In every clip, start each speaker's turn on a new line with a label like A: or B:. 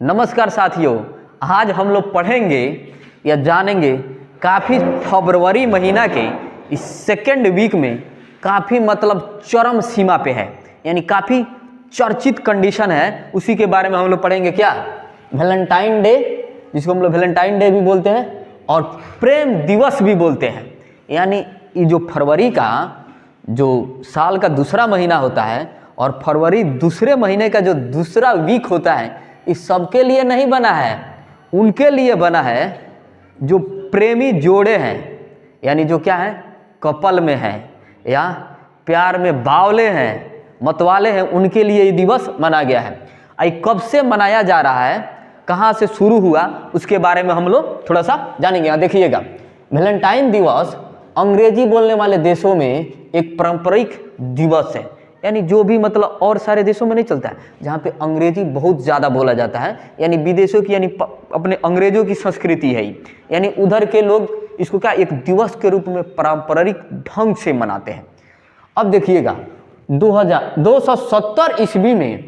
A: नमस्कार साथियों, आज हम लोग पढ़ेंगे या जानेंगे काफ़ी फरवरी महीना के इस सेकेंड वीक में काफ़ी मतलब चरम सीमा पे है, यानी काफ़ी चर्चित कंडीशन है। उसी के बारे में हम लोग पढ़ेंगे। क्या? वैलेंटाइन डे, जिसको हम लोग वैलेंटाइन डे भी बोलते हैं और प्रेम दिवस भी बोलते हैं। यानी ये जो फरवरी का जो साल का दूसरा महीना होता है और फरवरी दूसरे महीने का जो दूसरा वीक होता है, इस सबके लिए नहीं बना है, उनके लिए बना है जो प्रेमी जोड़े हैं, यानी जो क्या है, कपल में हैं या प्यार में बावले हैं, मतवाले हैं, उनके लिए ये दिवस मनाया गया है। आई कब से मनाया जा रहा है, कहाँ से शुरू हुआ, उसके बारे में हम लोग थोड़ा सा जानेंगे। यहाँ देखिएगा, वैलेंटाइन दिवस अंग्रेजी बोलने वाले देशों में एक पारंपरिक दिवस है, यानी जो भी मतलब और सारे देशों में नहीं चलता है, जहाँ पे अंग्रेजी बहुत ज़्यादा बोला जाता है, यानी विदेशों की यानी अपने अंग्रेजों की संस्कृति है, यानी उधर के लोग इसको क्या एक दिवस के रूप में पारंपरिक ढंग से मनाते हैं। अब देखिएगा, 270 ईस्वी में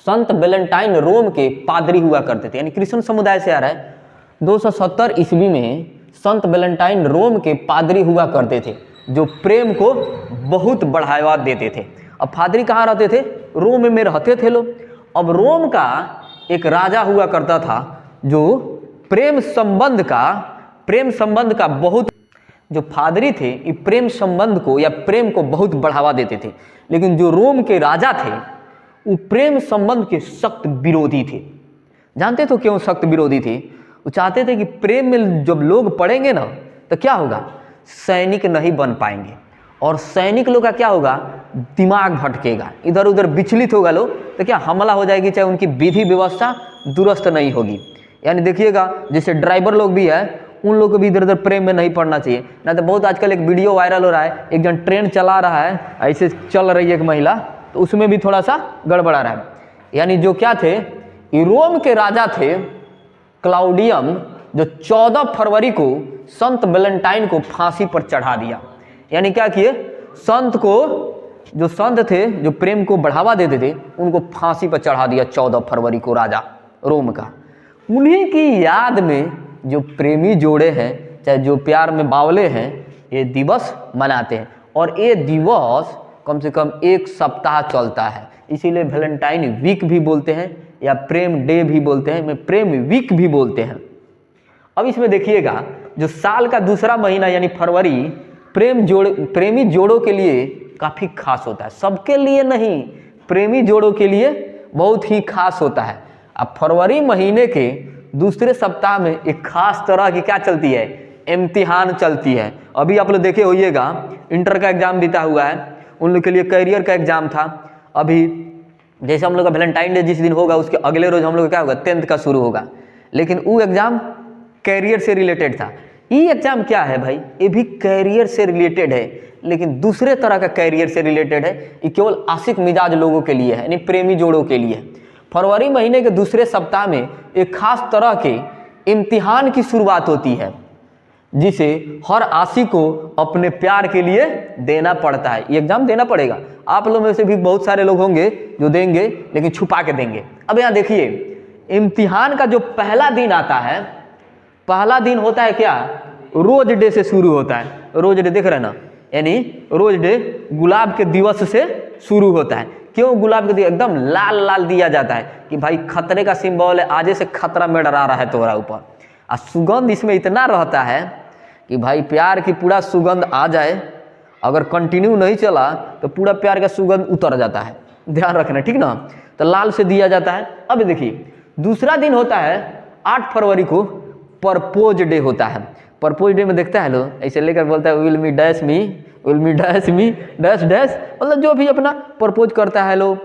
A: संत वैलेंटाइन रोम के पादरी हुआ करते थे, यानी क्रिश्चियन समुदाय से आ रहा है। 270 ईस्वी में संत वैलेंटाइन रोम के पादरी हुआ करते थे, जो प्रेम को बहुत बढ़ावा देते थे। अब पादरी कहाँ रहते थे? रोम में रहते थे लोग। अब रोम का एक राजा हुआ करता था जो प्रेम संबंध का बहुत, जो पादरी थे ये प्रेम संबंध को या प्रेम को बहुत बढ़ावा देते थे, लेकिन जो रोम के राजा थे वो प्रेम संबंध के सख्त विरोधी थे। जानते तो क्यों सख्त विरोधी थे? वो चाहते थे कि प्रेम में जब लोग पड़ेंगे ना तो क्या होगा, सैनिक नहीं बन पाएंगे, और सैनिक लोग का क्या होगा, दिमाग भटकेगा, इधर उधर विचलित होगा लोग, तो क्या हमला हो जाएगी, चाहे उनकी विधि व्यवस्था दुरुस्त नहीं होगी। यानी देखिएगा, जैसे ड्राइवर लोग भी है, उन लोग को भी इधर उधर प्रेम में नहीं पड़ना चाहिए ना। तो बहुत आजकल एक वीडियो वायरल हो रहा है, एक जन ट्रेन चला रहा है, ऐसे चल रही है एक महिला, तो उसमें भी थोड़ा सा गड़बड़ा रहा है। यानी जो क्या थे, रोम के राजा थे क्लाउडियम, जो 14 फरवरी को संत वैलेंटाइन को फांसी पर चढ़ा दिया। यानी क्या किए, संत को, जो संत थे जो प्रेम को बढ़ावा देते थे, उनको फांसी पर चढ़ा दिया 14 फरवरी को राजा रोम का। उन्हीं की याद में जो प्रेमी जोड़े हैं, चाहे जो प्यार में बावले हैं, ये दिवस मनाते हैं। और ये दिवस कम से कम एक सप्ताह चलता है, इसीलिए वैलेंटाइन वीक भी बोलते हैं या प्रेम डे भी बोलते हैं, में प्रेम वीक भी बोलते हैं। अब इसमें देखिएगा, जो साल का दूसरा महीना यानी फरवरी प्रेमी जोड़ों के लिए काफ़ी खास होता है, सबके लिए नहीं, प्रेमी जोड़ों के लिए बहुत ही खास होता है। अब फरवरी महीने के दूसरे सप्ताह में एक खास तरह की क्या चलती है, इम्तिहान चलती है। अभी आप लोग देखे होइएगा, इंटर का एग्जाम बीता हुआ है, उन लोग के लिए कैरियर का एग्जाम था। अभी जैसे हम लोग का वैलेंटाइन डे जिस दिन होगा, उसके अगले रोज हम लोग का क्या होगा, 10th का शुरू होगा, लेकिन वो एग्जाम कैरियर से रिलेटेड था। ये एग्जाम क्या है भाई, ये भी कैरियर से रिलेटेड है, लेकिन दूसरे तरह का कैरियर से रिलेटेड है। ये केवल आशिक मिजाज लोगों के लिए है, यानी प्रेमी जोड़ों के लिए। फरवरी महीने के दूसरे सप्ताह में एक खास तरह के इम्तिहान की शुरुआत होती है, जिसे हर आशिक को अपने प्यार के लिए देना पड़ता है। ये एग्जाम देना पड़ेगा। आप लोगों में से भी बहुत सारे लोग होंगे जो देंगे, लेकिन छुपा के देंगे। अब यहाँ देखिए, इम्तिहान का जो पहला दिन आता है, पहला दिन होता है क्या, रोज डे से शुरू होता है। रोज डे देख रहे हैं ना, यानी रोज डे गुलाब के दिवस से शुरू होता है। क्यों गुलाब के दिवस? एकदम लाल लाल दिया जाता है कि भाई खतरे का सिंबल है, आजे से खतरा मंडरा रहा है तुम्हारा ऊपर। और सुगंध इसमें इतना रहता है कि भाई प्यार की पूरा सुगंध आ जाए, अगर कंटिन्यू नहीं चला तो पूरा प्यार का सुगंध उतर जाता है, ध्यान रखना, ठीक ना। तो लाल से दिया जाता है। अब देखिए, दूसरा दिन होता है 8 फरवरी को परपोज डे होता है। परपोज डे में देखता है लोग ऐसे लेकर बोलता है, will me dash me, will me dash me dash dash, मतलब जो भी अपना प्रपोज करता है लोग।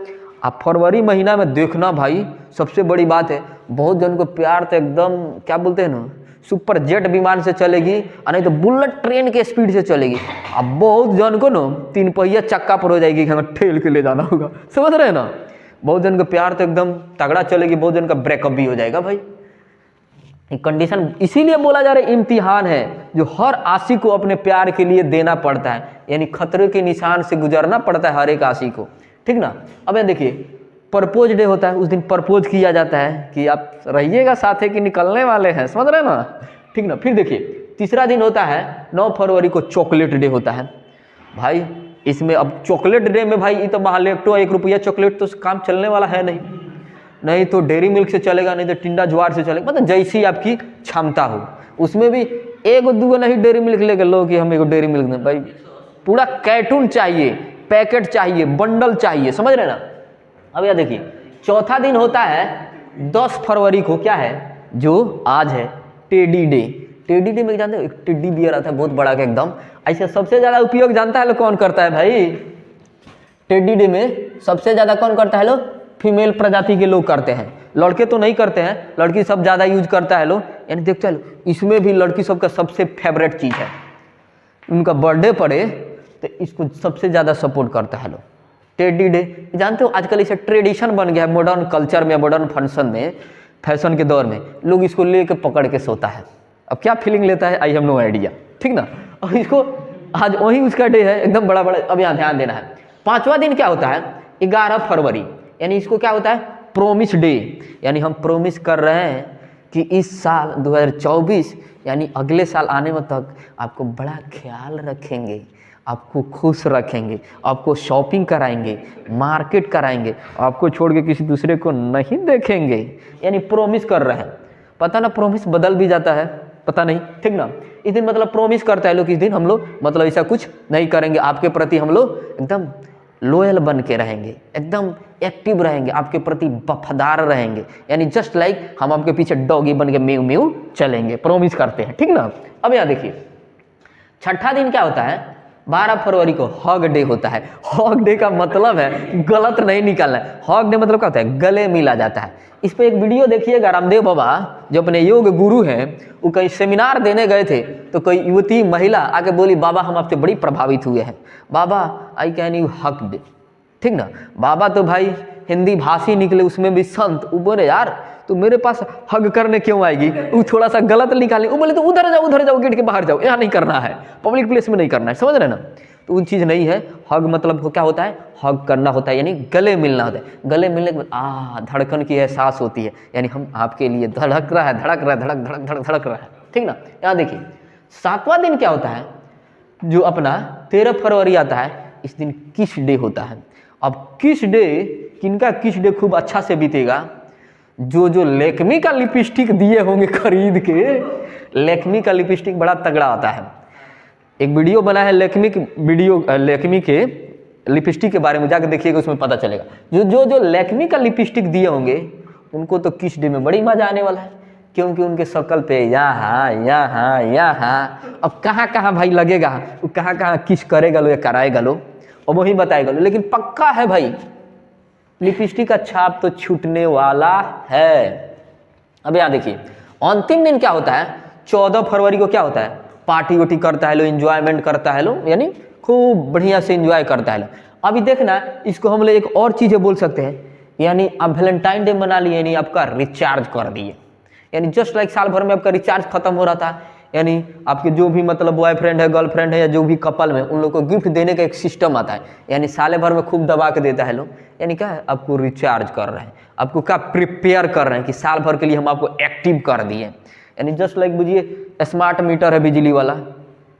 A: आप फरवरी महीना में देखना भाई, सबसे बड़ी बात है, बहुत जन को प्यार तो एकदम क्या बोलते हैं ना, सुपर जेट विमान से चलेगी, और नहीं तो बुलेट ट्रेन के स्पीड से चलेगी। अब बहुत जन को ना 3 पहिया चक्का पर हो जाएगी कि हमें ठेल के ले जाना होगा, समझ रहे हैं ना। बहुत जन का प्यार तो एकदम तगड़ा चलेगी, बहुत जन का ब्रेकअप भी हो जाएगा भाई। कंडीशन इसीलिए बोला जा रहा है इम्तिहान है, जो हर आशिक को अपने प्यार के लिए देना पड़ता है, यानी खतरे के निशान से गुजरना पड़ता है हर एक आशिक को, ठीक ना। अब देखिए, प्रपोज डे होता है, उस दिन प्रपोज किया जाता है कि आप रहिएगा साथे कि निकलने वाले हैं, समझ रहे हैं ना, ठीक ना। फिर देखिए तीसरा दिन होता है 9 फरवरी को चॉकलेट डे होता है। भाई इसमें अब चॉकलेट डे में भाई ये तो महालेक्टो 1 रुपया चॉकलेट तो काम चलने वाला है नहीं, नहीं तो डेयरी मिल्क से चलेगा, नहीं तो टिंडा ज्वार से चलेगा, मतलब जैसी आपकी क्षमता हो। उसमें भी 1-2 नहीं डेयरी मिल्क लेके लो कि हम एक डेयरी मिल्क दें, भाई पूरा कार्टून चाहिए, पैकेट चाहिए, बंडल चाहिए, समझ रहे ना। अब यह देखिए चौथा दिन होता है 10 फरवरी को, क्या है जो आज है टेडी डे। टेडी डे में जानते हो एक टेडी बियर आता है बहुत बड़ा का एकदम, ऐसे सबसे ज़्यादा उपयोग जानता है लोग कौन करता है भाई? टेडी डे में सबसे ज़्यादा कौन करता है लोग? फीमेल प्रजाति के लोग करते हैं, लड़के तो नहीं करते हैं, लड़की सब ज़्यादा यूज करता है लोग। यानी देख चलो इसमें भी लड़की सबका सबसे फेवरेट चीज़ है, उनका बर्थडे पड़े तो इसको सबसे ज़्यादा सपोर्ट करता है लोग। टेडी डे जानते हो आजकल इसे ट्रेडिशन बन गया है, मॉडर्न कल्चर में, मॉडर्न फंक्शन में, फैशन के दौर में लोग इसको लेके पकड़ के सोता है। अब क्या फीलिंग लेता है आई हैव नो आइडिया, ठीक ना। और इसको आज वही उसका डे है एकदम बड़ा बड़ा। अब यहाँ ध्यान देना है। पांचवा दिन क्या होता है 11 फरवरी, यानी इसको क्या होता है प्रोमिस डे, यानी हम प्रोमिस कर रहे हैं कि इस साल 2024 यानी अगले साल आने में तक आपको बड़ा ख्याल रखेंगे, आपको खुश रखेंगे, आपको शॉपिंग कराएंगे, मार्केट कराएंगे, आपको छोड़ के किसी दूसरे को नहीं देखेंगे, यानी प्रोमिस कर रहे हैं। पता ना प्रोमिस बदल भी जाता है, पता नहीं, ठीक ना। इस दिन मतलब प्रोमिस करता है लोग, इस दिन हम लोग मतलब ऐसा कुछ नहीं करेंगे, आपके प्रति हम लोग एकदम लॉयल बन के रहेंगे, एकदम एक्टिव रहेंगे, आपके प्रति वफादार रहेंगे, यानी जस्ट लाइक हम आपके पीछे डॉगी बन के म्यू म्यू चलेंगे, प्रोमिस करते हैं, ठीक ना। अब यहाँ देखिए छठा दिन क्या होता है 12 फरवरी को हग डे होता है। हग डे का मतलब है गलत नहीं निकालना है। हग डे मतलब क्या होता है गले मिला जाता है। इस पे एक वीडियो देखिएगा, रामदेव बाबा जो अपने योग गुरु हैं वो कहीं सेमिनार देने गए थे तो कोई युवती महिला आके बोली बाबा हम आपसे बड़ी प्रभावित हुए हैं, बाबा आई कैन यू हग डे, ठीक ना। बाबा तो भाई हिंदी भाषी निकले, उसमें भी संत, वो बोले यार तो मेरे पास हग करने क्यों आएगी, वो थोड़ा सा गलत निकाली, वो बोले तो उधर जाओ गेट के बाहर जाओ, यहाँ नहीं करना है, पब्लिक प्लेस में नहीं करना है, समझ रहे ना। तो वो चीज़ नहीं है। हग मतलब क्या होता है हग करना होता है, यानी गले मिलना होता है। गले मिलने के बाद धड़कन की एहसास होती है, यानी हम आपके लिए धड़क रहा है, धड़क रहा है, धड़क रहा है, ठीक ना। यहाँ देखिए सातवां दिन क्या होता है जो अपना 13 फरवरी आता है, इस दिन किस डे होता है। अब किस डे किनका किस डे खूब अच्छा से बीतेगा, जो लैक्मी का लिपस्टिक दिए होंगे खरीद के। लैक्मी का लिपस्टिक बड़ा तगड़ा आता है, एक वीडियो बना है लैक्मी के लिपस्टिक के बारे में, जाकर देखिएगा उसमें पता चलेगा। जो लैक्मी का लिपस्टिक दिए होंगे उनको तो किस डे में बड़ी मजा आने वाला है, क्योंकि उनके शक्ल पे यहाँ अब कहाँ भाई लगेगा, वो कहाँ किस करेगा लो या कराएगा लो और वही बताएगा लो। लेकिन पक्का है भाई लिपस्टिक का छाप तो छूटने वाला है। अब यहाँ देखिए अंतिम दिन क्या होता है 14 फरवरी को क्या होता है पार्टी वार्टी करता है लो, एंजॉयमेंट करता है लो, यानी खूब बढ़िया से एंजॉय करता है लो। अभी देखना इसको हम लोग एक और चीज़ें बोल सकते हैं, यानी आप वैलेंटाइन डे मना लिए, यानी आपका रिचार्ज कर दिए, यानी जस्ट लाइक साल भर में आपका रिचार्ज खत्म हो रहा था, यानी आपके जो भी मतलब बॉयफ्रेंड है, गर्लफ्रेंड है या जो भी कपल में, उन लोग को गिफ्ट देने का एक सिस्टम आता है, यानी साल भर में खूब दबा के देता है लोग, यानी क्या है आपको रिचार्ज कर रहे हैं, आपको क्या प्रिपेयर कर रहे हैं कि साल भर के लिए हम आपको एक्टिव कर दिए। यानी जस्ट लाइक बुझिए स्मार्ट मीटर है बिजली वाला,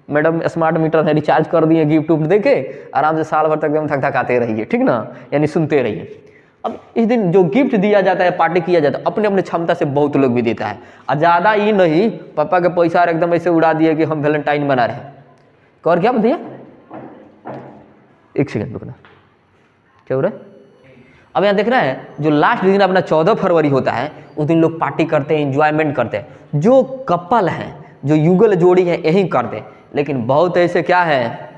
A: मैडम स्मार्ट मीटर है, रिचार्ज कर दिए, गिफ्ट उफ्ट दे के आराम से साल भर तक एकदम थक थकाते रहिए, ठीक ना, यानी सुनते रहिए। अब इस दिन जो गिफ्ट दिया जाता है, पार्टी किया जाता है, अपने अपने क्षमता से बहुत लोग भी देता है, और ज़्यादा ही नहीं पापा के पैसा एकदम ऐसे उड़ा दिए कि हम वैलेंटाइन बना रहे हैं। और क्या बताइए, एक सेकंड रुकना, क्या हो रहा है। अब यहाँ देख रहे हैं जो लास्ट दिन अपना 14 फरवरी होता है, उस दिन लोग पार्टी करते हैं, एंजॉयमेंट करते हैं। जो कपल हैं, जो युगल जोड़ी है, यही करते हैं। लेकिन बहुत ऐसे क्या है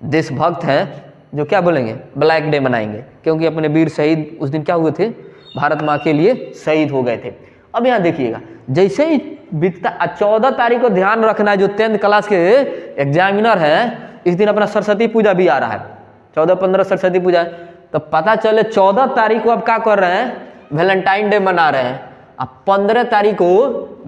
A: देशभक्त हैं जो क्या बोलेंगे ब्लैक डे मनाएंगे, क्योंकि अपने वीर शहीद उस दिन क्या हुए थे, भारत माँ के लिए शहीद हो गए थे। अब यहाँ देखिएगा जैसे ही बीतता 14 तारीख को ध्यान रखना है, जो 10th क्लास के एग्जामिनर हैं, इस दिन अपना सरस्वती पूजा भी आ रहा है, 14-15 सरस्वती पूजा है। तो पता चले 14 तारीख को आप क्या कर रहे हैं वैलेंटाइन डे मना रहे हैं, अब 15 तारीख को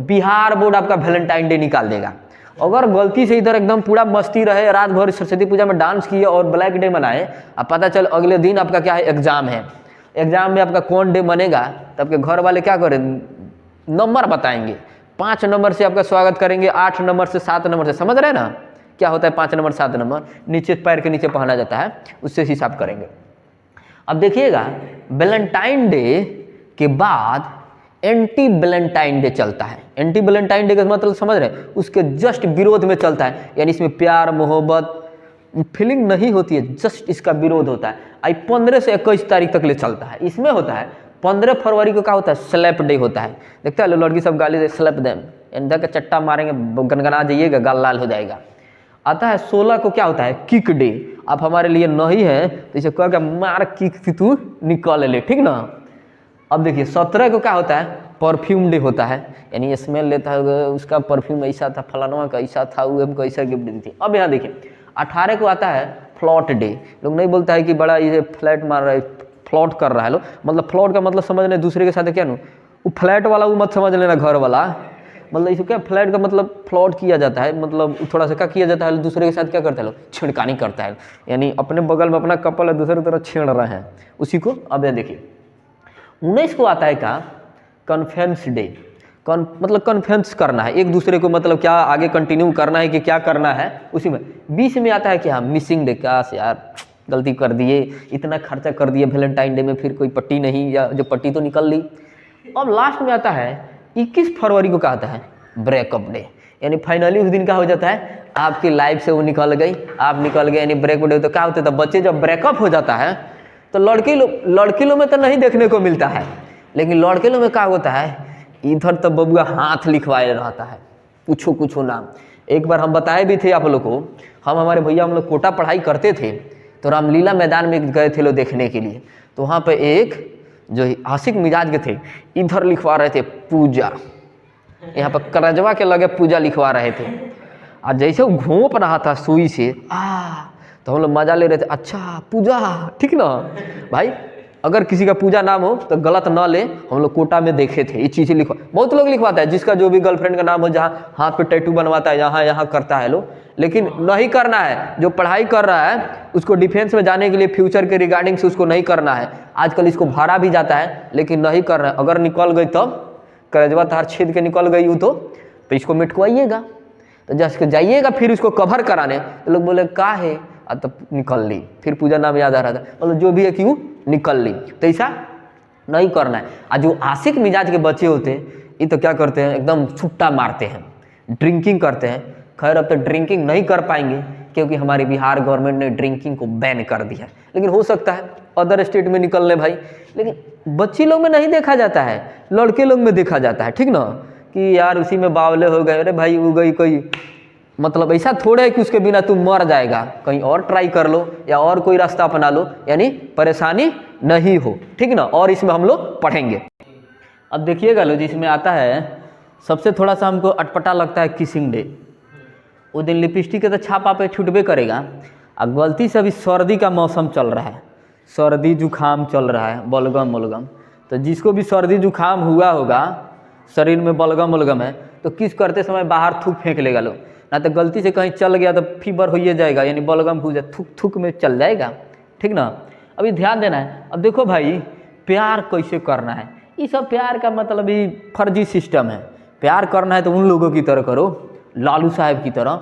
A: बिहार बोर्ड आपका वैलेंटाइन डे निकाल देगा। अगर गलती से इधर एकदम पूरा मस्ती रहे, रात भर सरस्वती पूजा में डांस किए और ब्लैक डे मनाए, अब पता चल अगले दिन आपका क्या है एग्जाम है, एग्जाम में आपका कौन डे बनेगा तो आपके घर वाले क्या करें, नंबर बताएंगे, 5 नंबर से आपका स्वागत करेंगे, 8 नंबर से, 7 नंबर से, समझ रहे हैं ना क्या होता है 5 नंबर 7 नंबर, नीचे पैर के नीचे पहना जाता है, उससे हिसाब करेंगे। अब देखिएगा वैलेंटाइन डे के बाद एंटी वैलेंटाइन डे चलता है। एंटी वैलेंटाइन डे का मतलब समझ रहे हैं, उसके जस्ट विरोध में चलता है, यानी इसमें प्यार मोहब्बत फीलिंग नहीं होती है, जस्ट इसका विरोध होता है। आई 15 से 21 तारीख तक ले चलता है। इसमें होता है 15 फरवरी को क्या होता है, स्लैप डे होता है। देखते हैं लड़की सब गाली दे स्लैप देम, इंदा का चट्टा मारेंगे, गनगना जाइएगा, गाल लाल हो जाएगा। आता है 16 को क्या होता है, किक डे। आप हमारे लिए नहीं है तो इसे कह के मार किक थी तू निकल ले, ठीक ना। अब देखिए 17 को क्या होता है, परफ्यूम डे होता है, यानी स्मेल लेता है उसका परफ्यूम ऐसा था, फलाना का ऐसा था, वो हमको ऐसा गिफ्ट दी थी। अब यहाँ देखिए 18 को आता है फ्लॉट डे। लोग नहीं बोलता है कि बड़ा ये फ्लैट मार रहा है, फ्लॉट कर रहा है लोग, मतलब फ्लॉट का मतलब समझ लें दूसरे के साथ क्या नु, वो फ्लैट वाला वो मत समझ लेना घर वाला, मतलब इसे क्या फ्लैट का मतलब फ्लॉट किया जाता है, मतलब थोड़ा सा क्या किया जाता है, दूसरे के साथ क्या करता है लोग, छेड़खानी करता है, यानी अपने बगल में अपना कपल है दूसरे तरफ छेड़ रहे हैं उसी को। अब ये देखिए 19 को आता है का कन्फेंस डे। मतलब कन्फेंस करना है एक दूसरे को, मतलब क्या आगे कंटिन्यू करना है कि क्या करना है उसी में। 20 में आता है कि हाँ मिसिंग डे, क्या यार गलती कर दिए, इतना खर्चा कर दिए वैलेंटाइन डे में, फिर कोई पट्टी नहीं, या जो पट्टी तो निकल ली। अब लास्ट में आता है 21 फरवरी को क्या आता है, ब्रेकअप डे, यानी फाइनली उस दिन क्या हो जाता है, आपकी लाइफ से वो निकल गई, आप निकल गए, यानी ब्रेकअप डे। तो क्या होता है, बच्चे जब ब्रेकअप हो जाता है तो लड़की लोग में तो नहीं देखने को मिलता है, लेकिन लड़के लोग में क्या होता है, इधर तो बबुआ हाथ लिखवाए रहता है, कुछ नाम। एक बार हम बताए भी थे आप लोग को, हमारे भैया हम लोग कोटा पढ़ाई करते थे तो रामलीला मैदान में गए थे लोग देखने के लिए, तो वहाँ पे एक जो आशिक मिजाज के थे इधर लिखवा रहे थे पूजा, यहाँ पर करजवा के लगे पूजा लिखवा रहे थे, और जैसे वो घोंप रहा था सुई से तो हम लोग मजा ले रहे थे, अच्छा पूजा, ठीक ना भाई। अगर किसी का पूजा नाम हो तो गलत ना ले, हम लोग कोटा में देखे थे ये चीज़ें लिखवा, बहुत लोग लिखवाता है, जिसका जो भी गर्लफ्रेंड का नाम हो, जहाँ हाथ पे टैटू बनवाता है, यहाँ करता है लोग, लेकिन नहीं करना है। जो पढ़ाई कर रहा है उसको डिफेंस में जाने के लिए फ्यूचर के रिगार्डिंग से उसको नहीं करना है। आजकल इसको भरा भी जाता है लेकिन नहीं करना है। अगर निकल गई तब करजवा तार छेद के निकल गई हो तो इसको मिटवाइएगा, तो जैसे जाइएगा फिर उसको कवर कराने, तो लोग बोले का है, तब निकल ली, फिर पूजा नाम याद आ रहा था, मतलब जो भी है क्यों निकल ली, तो ऐसा नहीं करना है। और जो आशिक मिजाज के बच्चे होते हैं ये तो क्या करते हैं, एकदम छुट्टा मारते हैं, ड्रिंकिंग करते हैं। खैर अब तो ड्रिंकिंग नहीं कर पाएंगे क्योंकि हमारी बिहार गवर्नमेंट ने ड्रिंकिंग को बैन कर दिया, लेकिन हो सकता है अदर स्टेट में निकल ले भाई, लेकिन बच्ची लोग में नहीं देखा जाता है, लड़के लोग में देखा जाता है, ठीक ना, कि यार उसी में बावले हो गए, अरे भाई हो गई कोई, मतलब ऐसा थोड़ा है कि उसके बिना तुम मर जाएगा, कहीं और ट्राई कर लो या और कोई रास्ता अपना लो, यानी परेशानी नहीं हो, ठीक ना। और इसमें हम लोग पढ़ेंगे। अब देखिएगा लो, जिसमें आता है सबसे थोड़ा सा हमको अटपटा लगता है किसिंग डे। उस दिन लिपस्टिक के तो छापा पे छूटबे करेगा, अब गलती से अभी सर्दी का मौसम चल रहा है, सर्दी जुकाम चल रहा है, बलगम वलगम, तो जिसको भी सर्दी जुकाम हुआ होगा, शरीर में बलगम वलगम है, तो किस करते समय बाहर थूक फेंक लेगा लोग, ना तो गलती से कहीं चल गया तो फीवर हो जाएगा, यानी बलगम हो जाए, थूक थूक में चल जाएगा, ठीक ना। अभी ध्यान देना है। अब देखो भाई प्यार कैसे करना है, ये सब प्यार का मतलब ही फर्जी सिस्टम है। प्यार करना है तो उन लोगों की तरह करो, लालू साहब की तरह,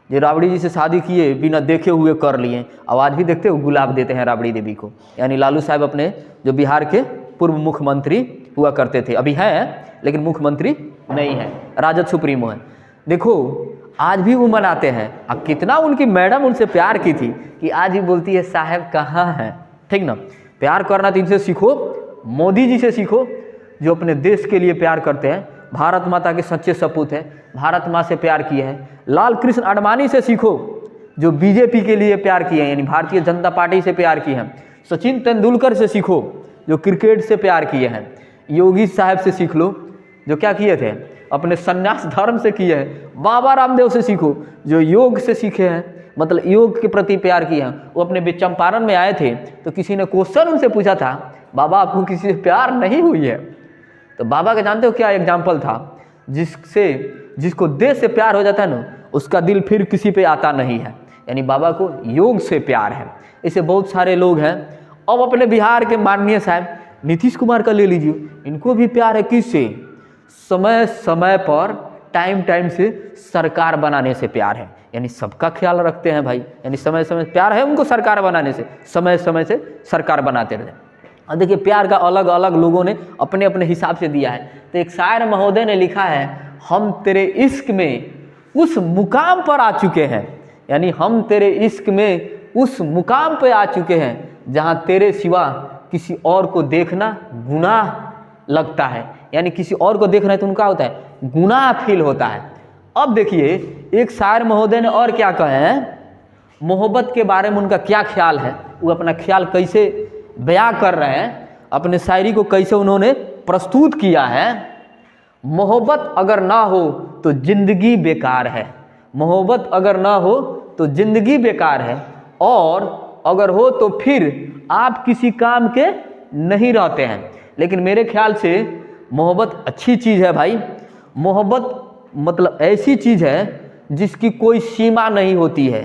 A: जो राबड़ी जी से शादी किए बिना देखे हुए कर लिए, आवाज़ भी देखते हो गुलाब देते हैं राबड़ी देवी को, यानी लालू साहब अपने जो बिहार के पूर्व मुख्यमंत्री हुआ करते थे, अभी हैं लेकिन मुख्यमंत्री नहीं है, राजद सुप्रीमो है। देखो आज भी वो मनाते हैं, अब कितना उनकी मैडम उनसे प्यार की थी कि आज भी बोलती है साहब कहाँ हैं, ठीक ना। प्यार करना तो इनसे सीखो, मोदी जी से सीखो जो अपने देश के लिए प्यार करते हैं, भारत माता के सच्चे सपूत हैं, भारत माँ से प्यार किए हैं। लाल कृष्ण आडवाणी से सीखो जो बीजेपी के लिए प्यार किए हैं, यानी भारतीय जनता पार्टी से प्यार किए हैं। सचिन तेंदुलकर से सीखो जो क्रिकेट से प्यार किए हैं। योगी साहब से सीख लो जो क्या किए थे, अपने संन्यास धर्म से किए हैं। बाबा रामदेव से सीखो जो योग से सीखे हैं, मतलब योग के प्रति प्यार किए हैं। वो अपने चंपारण में आए थे तो किसी ने क्वेश्चन उनसे पूछा था, बाबा आपको किसी से प्यार नहीं हुई है? तो बाबा का जानते हो क्या एग्जाम्पल था, जिसको देश से प्यार हो जाता है ना, उसका दिल फिर किसी पे आता नहीं है, यानी बाबा को योग से प्यार है। ऐसे बहुत सारे लोग हैं। अब अपने बिहार के माननीय साहब नीतीश कुमार का ले लीजिए, इनको भी प्यार है किससे? समय समय पर टाइम टाइम से सरकार बनाने से प्यार है, यानी सबका ख्याल रखते हैं भाई, यानी समय समय प्यार है उनको सरकार बनाने से, समय समय से सरकार बनाते रहते हैं। और देखिए प्यार का अलग अलग लोगों ने अपने अपने हिसाब से दिया है। तो एक शायर महोदय ने लिखा है, हम तेरे इश्क में उस मुकाम पर आ चुके हैं, यानी हम तेरे इश्क में उस मुकाम पे आ चुके हैं जहाँ तेरे सिवा किसी और को देखना गुनाह लगता है, यानी किसी और को देखना है तो उनका होता है गुनाह फील होता है। अब देखिए एक शायर महोदय ने और क्या कहे हैं, मोहब्बत के बारे में उनका क्या ख्याल है, वो अपना ख्याल कैसे बयां कर रहे हैं, अपने शायरी को कैसे उन्होंने प्रस्तुत किया है। मोहब्बत अगर ना हो तो जिंदगी बेकार है, मोहब्बत अगर ना हो तो जिंदगी बेकार है, और अगर हो तो फिर आप किसी काम के नहीं रहते हैं। लेकिन मेरे ख्याल से मोहब्बत अच्छी चीज़ है भाई। मोहब्बत मतलब ऐसी चीज़ है जिसकी कोई सीमा नहीं होती है,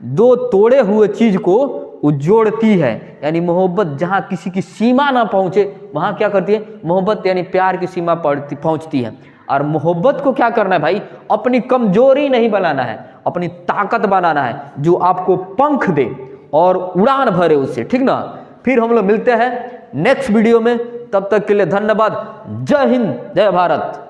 A: दो तोड़े हुए चीज़ को वो जोड़ती है, यानी मोहब्बत जहाँ किसी की सीमा ना पहुँचे वहाँ क्या करती है मोहब्बत, यानी प्यार की सीमा पहुँचती है। और मोहब्बत को क्या करना है भाई, अपनी कमजोरी नहीं बनाना है, अपनी ताकत बनाना है, जो आपको पंख दे और उड़ान भरे उससे, ठीक ना। फिर हम लोग मिलते हैं नेक्स्ट वीडियो में, तब तक के लिए धन्यवाद। जय हिंद, जय भारत।